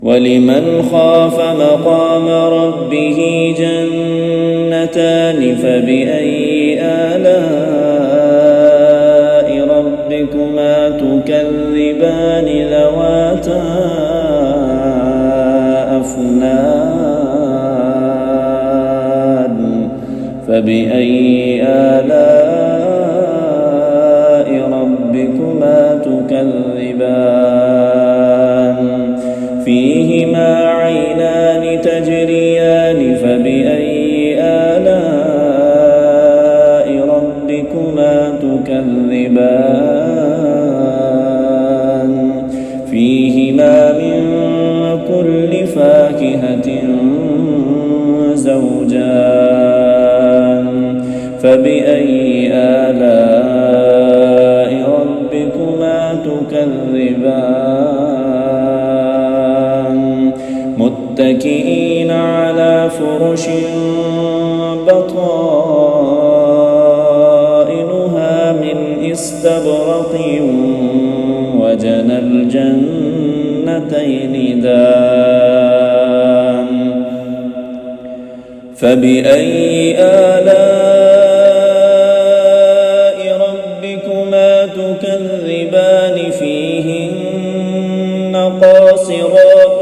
ولمن خاف مقام ربه جنتان فبأي آلاء ربكما تكذبان ذواتا أفنان فبأي آلاء ربكما تكذبان فيهما عينان تجريان فبأي آلاء ربكما تكذبان فيهما من كل فاكهة زوجان فبأي آلاء ربكما تكذبان متكئين على فرش بطائنها من استبرق وجنى الجنتين دان فبأي آلاء ربكما تكذبان فيهن قاصرات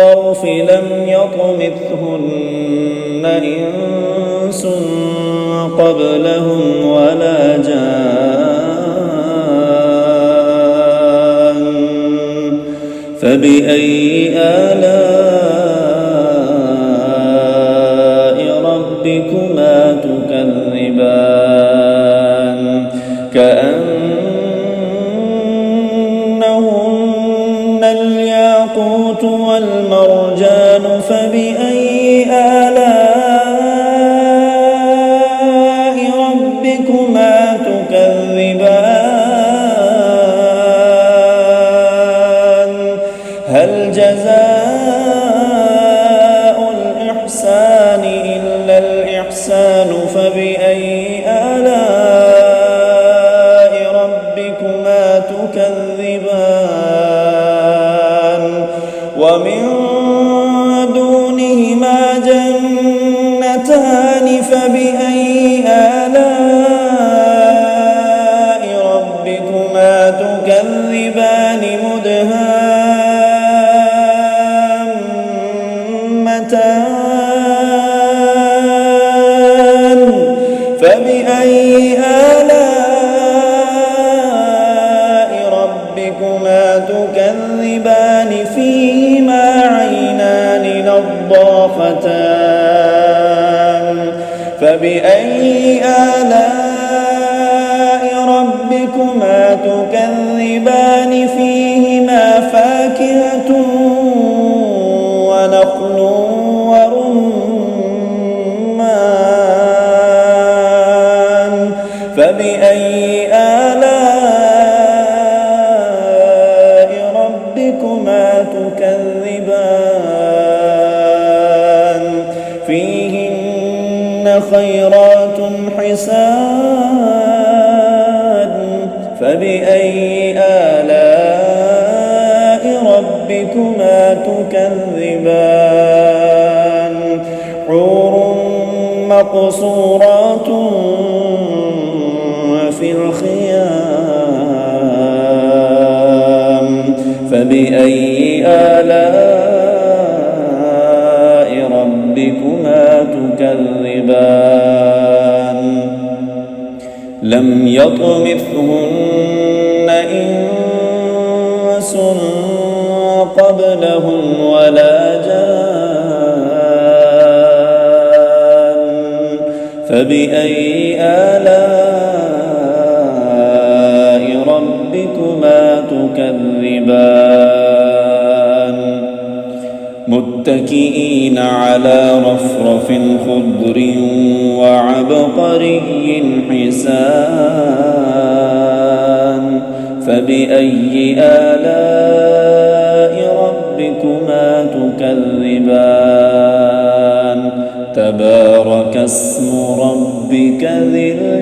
الطرف لم يطمثهن إنس قبلهم ولا جان فبأي آلاء ربكما تكذبان كأنهن الياقوت والمرجان فبأي آلاء ربكما تكذبان هل جزاء الإحسان إلا الإحسان فبأي آلاء ربكما تكذبان ومن دونهما جنتان فبأي آلاء ربكما تكذبان مدهامتان فبأي آلاء ربكما تكذبان فيهما عينان نضاختان فبأي آلاء ربكما تكذبان فيهما فاكهة ونخل ورمان فبأي آلاء ربكما تكذبان فيهن خيرات حسان فبأي آلاء ربكما تكذبان حور مقصورات في الخيام فبأي آلاء ربكما تكذبان لم يطمثهن إنس قبلهم ولا جان فبأي آلاء ربكما تكذبان متكئين على رفرف خضر وعبقري حسان فبأي آلاء ربكما تكذبان تبارك اسم ربك ذي